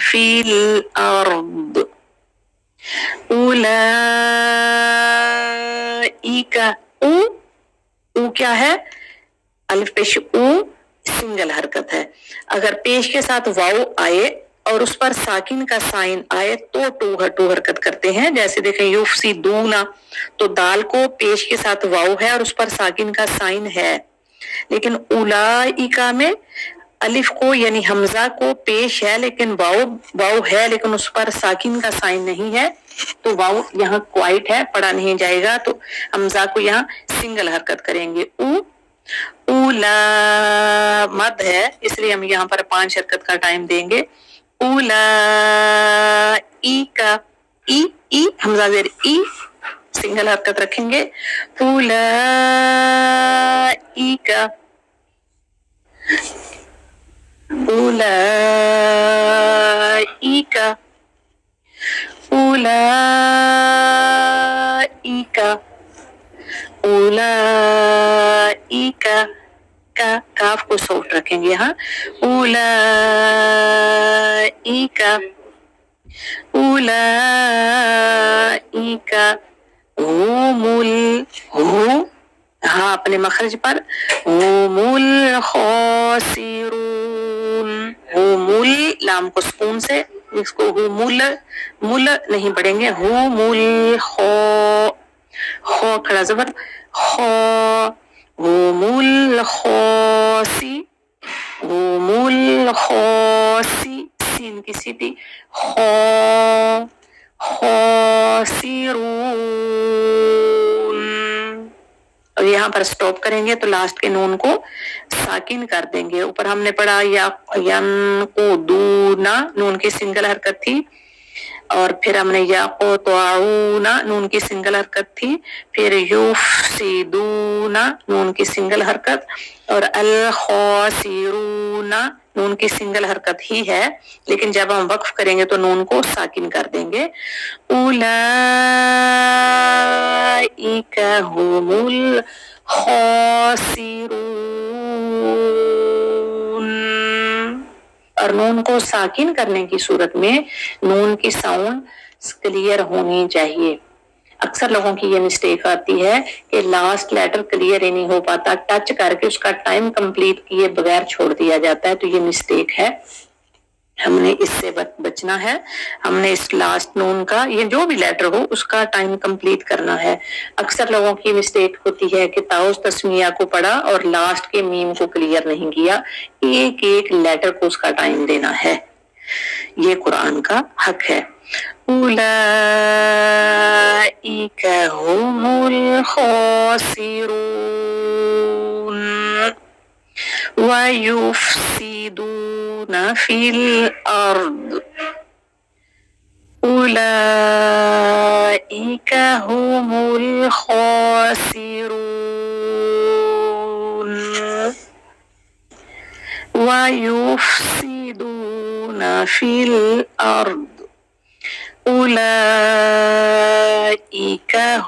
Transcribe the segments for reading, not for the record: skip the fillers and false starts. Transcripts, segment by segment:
فی الارض اولئک او کیا ہے؟ الف پیش او سنگل حرکت ہے. اگر پیش کے ساتھ واو آئے اور اس پر ساکن کا سائن آئے تو ٹو حرکت کرتے ہیں. جیسے دیکھیں یفسدونا تو دال کو پیش کے ساتھ واو ہے اور اس پر ساکن کا سائن ہے. لیکن اولئک میں الف کو یعنی حمزہ کو پیش ہے لیکن واو ہے لیکن اس پر ساکن کا سائن نہیں ہے تو واو یہاں کوائٹ ہے, پڑھا نہیں جائے گا. تو حمزہ کو یہاں سنگل حرکت کریں گے. اولا مد ہے اس لیے ہم یہاں پر 5 حرکت کا ٹائم دیں گے. اولا ای حمزہ زیر ای سنگل حرکت رکھیں گے. اولا کا کاف کو سافٹ رکھیں گے. ہاں اولئک ہاں اپنے مخرج پر هم الخاسرون. لام کو سکون سے اس کو مل نہیں پڑھیں گے. خو کھڑا زبر خو هم الخاسی سین کی سیٹی خاسرون. اور یہاں پر سٹاپ کریں گے تو لاسٹ کے نون کو ساکن کر دیں گے. اوپر ہم نے پڑھا ینقضون نون کی سنگل حرکت تھی اور پھر ہم نے یقطعون نون کی سنگل حرکت تھی, پھر یفسدون نون کی سنگل حرکت اور الخاسرون نون کی سنگل حرکت ہی ہے لیکن جب ہم وقف کریں گے تو نون کو ساکن کر دیں گے. اولئک هم الخاسرون. اور نون کو ساکن کرنے کی صورت میں نون کی ساؤنڈ کلیئر ہونی چاہیے. اکثر لوگوں کی یہ مسٹیک آتی ہے کہ لاسٹ لیٹر کلیئر ہی نہیں ہو پاتا, ٹچ کر کے اس کا ٹائم کمپلیٹ کیے بغیر چھوڑ دیا جاتا ہے, تو یہ مسٹیک ہے. ہم نے اس سے بچنا ہے. ہم نے اس لاسٹ نون کا یہ جو بھی لیٹر ہو اس کا ٹائم کمپلیٹ کرنا ہے. اکثر لوگوں کی مسٹیک ہوتی ہے کہ تاؤس تسمیہ کو پڑھا اور لاسٹ کے میم کو کلیئر نہیں کیا. ایک لیٹر کو اس کا ٹائم دینا ہے, یہ قرآن کا حق ہے. اولئک هم الخاسرون وَيُفْسِدُونَ فِي الْأَرْضِ أُولَئِكَ هُمُ الْخَاسِرُونَ وَيُفْسِدُونَ فِي الْأَرْضِ أُولَئِكَ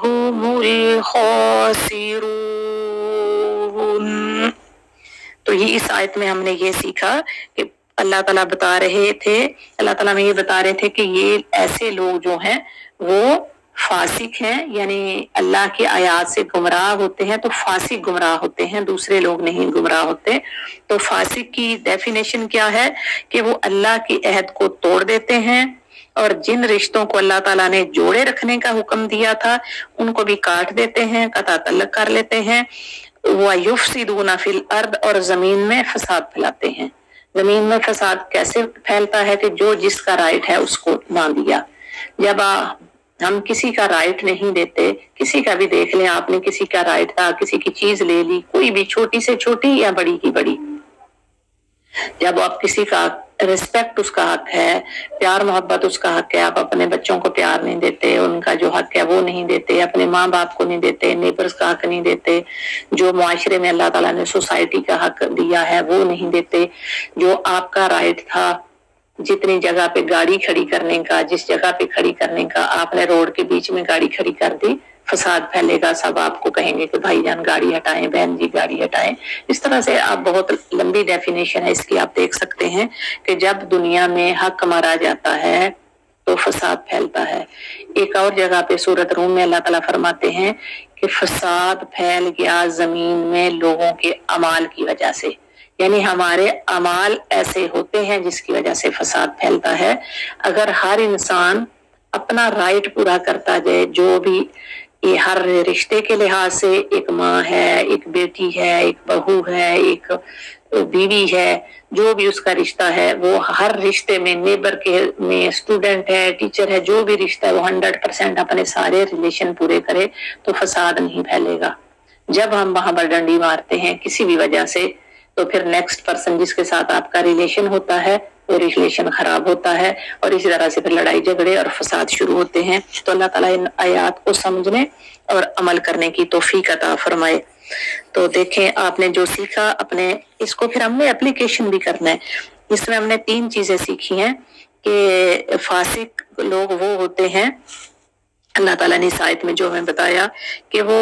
هُمُ الْخَاسِرُونَ. تو یہ اس آیت میں ہم نے یہ سیکھا کہ اللہ تعالیٰ بتا رہے تھے, اللہ تعالیٰ میں یہ بتا رہے تھے کہ یہ ایسے لوگ جو ہیں وہ فاسق ہیں, یعنی اللہ کی آیات سے گمراہ ہوتے ہیں تو فاسق گمراہ ہوتے ہیں, دوسرے لوگ نہیں گمراہ ہوتے. تو فاسق کی ڈیفینیشن کیا ہے کہ وہ اللہ کی عہد کو توڑ دیتے ہیں اور جن رشتوں کو اللہ تعالیٰ نے جوڑے رکھنے کا حکم دیا تھا ان کو بھی کاٹ دیتے ہیں, قطع تعلق کر لیتے ہیں. وَيُفْسِدُونَ فِي الْأَرْضِ اور زمین میں فساد پھیلاتے ہیں. زمین میں فساد کیسے پھیلتا ہے کہ جو جس کا رائٹ ہے اس کو مان دیا. جب ہم کسی کا رائٹ نہیں دیتے, کسی کا بھی دیکھ لیں آپ نے کسی کا رائٹ تھا, کسی کی چیز لے لی, کوئی بھی چھوٹی سے چھوٹی یا بڑی کی بڑی, جب آپ کسی کا رسپیکٹ اس کا حق ہے, پیار محبت اس کا حق ہے, آپ اپنے بچوں کو پیار نہیں دیتے, ان کا جو حق ہے وہ نہیں دیتے, اپنے ماں باپ کو نہیں دیتے, نیبرز کا حق نہیں دیتے, جو معاشرے میں اللہ تعالیٰ نے سوسائٹی کا حق دیا ہے وہ نہیں دیتے, جو آپ کا رائٹ تھا جتنی جگہ پہ گاڑی کھڑی کرنے کا, جس جگہ پہ کھڑی کرنے کا, آپ نے روڈ کے بیچ میں گاڑی کھڑی کر دی فساد پھیلے گا، سب آپ کو کہیں گے کہ بھائی جان گاڑی ہٹائیں، بہن جی گاڑی ہٹائیں. اس طرح سے آپ بہت لمبی ڈیفینیشن ہے اس کی، آپ دیکھ سکتے ہیں کہ جب دنیا میں حق مارا جاتا ہے تو فساد پھیلتا ہے. ایک اور جگہ پہ سورۃ روم میں اللہ تعالیٰ فرماتے ہیں کہ فساد پھیل گیا زمین میں لوگوں کے اعمال کی وجہ سے، یعنی ہمارے اعمال ایسے ہوتے ہیں جس کی وجہ سے فساد پھیلتا ہے. اگر ہر انسان اپنا رائٹ پورا کرتا جائے، جو بھی یہ ہر رشتے کے لحاظ سے، ایک ماں ہے، ایک بیٹی ہے، ایک بہو ہے، ایک بیوی ہے، جو بھی اس کا رشتہ ہے، وہ ہر رشتے میں، نیبر کے میں، اسٹوڈنٹ ہے، ٹیچر ہے، جو بھی رشتہ ہے وہ 100% اپنے سارے ریلیشن پورے کرے تو فساد نہیں پھیلے گا. جب ہم وہاں پر ڈنڈی مارتے ہیں کسی بھی وجہ سے تو پھر نیکسٹ پرسن جس کے ساتھ آپ کا ریلیشن ہوتا ہے وہ ریلیشن خراب ہوتا ہے، اور اسی طرح سے پھر لڑائی جھگڑے اور فساد شروع ہوتے ہیں. تو اللہ تعالیٰ ان آیات کو سمجھنے اور عمل کرنے کی توفیق عطا فرمائے. تو دیکھیں آپ نے جو سیکھا اپنے اس کو پھر ہم نے اپلیکیشن بھی کرنا ہے. اس میں ہم نے 3 چیزیں سیکھی ہیں کہ فاسق لوگ وہ ہوتے ہیں، اللہ تعالیٰ نے اس آیت میں جو ہمیں بتایا کہ وہ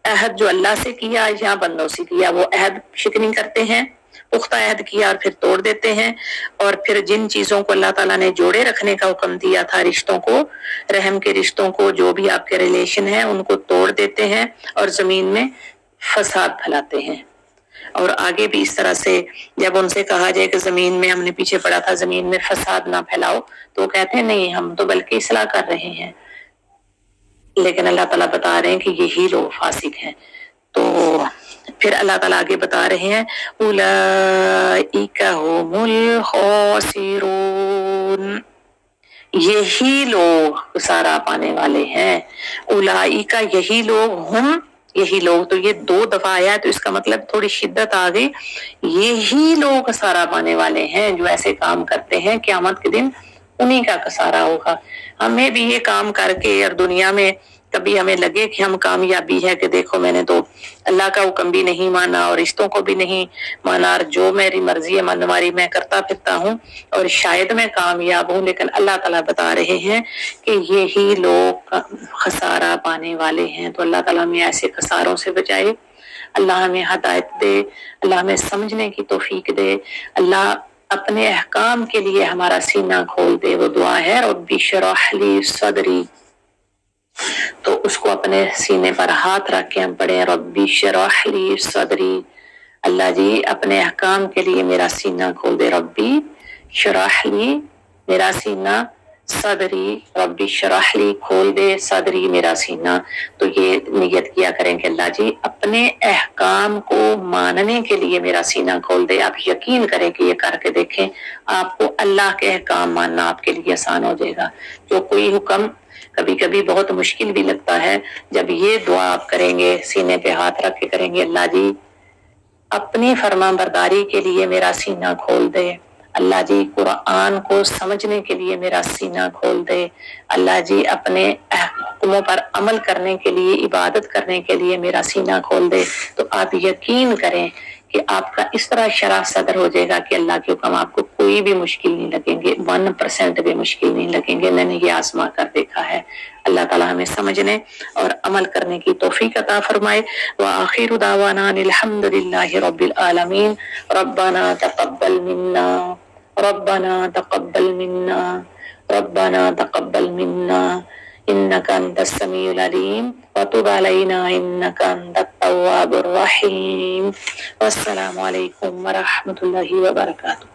عہد جو اللہ سے کیا یا بندوں سے کیا، وہ عہد شکنی کرتے ہیں، پختہ عہد کیا اور پھر توڑ دیتے ہیں. اور پھر جن چیزوں کو اللہ تعالیٰ نے جوڑے رکھنے کا حکم دیا تھا، رشتوں کو، رحم کے رشتوں کو، جو بھی آپ کے ریلیشن ہیں ان کو توڑ دیتے ہیں اور زمین میں فساد پھیلاتے ہیں. اور آگے بھی اس طرح سے جب ان سے کہا جائے کہ زمین میں، ہم نے پیچھے پڑھا تھا زمین میں فساد نہ پھیلاؤ، تو وہ کہتے ہیں نہیں ہم تو بلکہ اصلاح کر رہے ہیں. لیکن اللہ تعالیٰ بتا رہے ہیں کہ یہی لوگ فاسق ہیں. تو پھر اللہ تعالیٰ آگے بتا رہے ہیں اولئک هم الخاسرون، یہی لوگ خسارہ پانے والے ہیں. اولئک یہی لوگ، ہم یہی لوگ، تو یہ 2 دفعہ آیا تو اس کا مطلب تھوڑی شدت آ گئی. یہی لوگ خسارہ پانے والے ہیں جو ایسے کام کرتے ہیں، قیامت کے دن انہی کا خسارہ ہوگا. ہمیں بھی یہ کام کر کے اور دنیا میں کبھی ہمیں لگے کہ ہم کامیابی ہے کہ دیکھو میں نے تو اللہ کا حکم بھی نہیں مانا اور رشتوں کو بھی نہیں مانا، اور جو میری مرضی ہے منماری میں کرتا پھرتا ہوں اور شاید میں کامیاب ہوں، لیکن اللہ تعالیٰ بتا رہے ہیں کہ یہی لوگ خسارہ پانے والے ہیں. تو اللہ تعالیٰ ہمیں ایسے خساروں سے بچائے، اللہ ہمیں ہدایت دے، اللہ ہمیں سمجھنے کی توفیق دے، اللہ اپنے احکام کے لیے ہمارا سینہ کھول دے. وہ دعا ہے رب اشرح لی صدری، تو اس کو اپنے سینے پر ہاتھ رکھ کے ہم پڑھیں رب اشرح لی صدری. اللہ جی اپنے احکام کے لیے میرا سینہ کھول دے. ربی شرح لی، میرا سینہ، صدری، ربی شرح لی، کھول دے، صدری، میرا سینہ. تو یہ نیت کیا کریں کہ اللہ جی اپنے احکام کو ماننے کے لیے میرا سینہ کھول دے. آپ یقین کریں کہ یہ کر کے دیکھیں، آپ کو اللہ کے احکام ماننا آپ کے لیے آسان ہو جائے گا. جو کوئی حکم کبھی کبھی بہت مشکل بھی لگتا ہے، جب یہ دعا آپ کریں گے، سینے پہ ہاتھ رکھ کے کریں گے اللہ جی اپنی فرما برداری کے لیے میرا سینہ کھول دے، اللہ جی قرآن کو سمجھنے کے لیے میرا سینہ کھول دے، اللہ جی اپنے حکموں پر عمل کرنے کے لیے، عبادت کرنے کے لیے میرا سینہ کھول دے. تو آپ یقین کریں کہ آپ کا اس طرح شرح صدر ہو جائے گا کہ اللہ کے حکم آپ کو کوئی بھی مشکل نہیں لگیں گے، 1% بھی مشکل نہیں لگیں گے. میں نے یہ آزما کر دیکھا ہے. اللہ تعالیٰ ہمیں سمجھنے اور عمل کرنے کی توفیق عطا فرمائے. وآخر دعوانا الحمد للہ رب العالمین. ربنا تقبل منا، ربنا تقبل منا، ربنا تقبل منا إنك أنت السميع العليم وتب علينا إنك أنت التواب الرحيم. والسلام عليكم ورحمة الله وبركاته.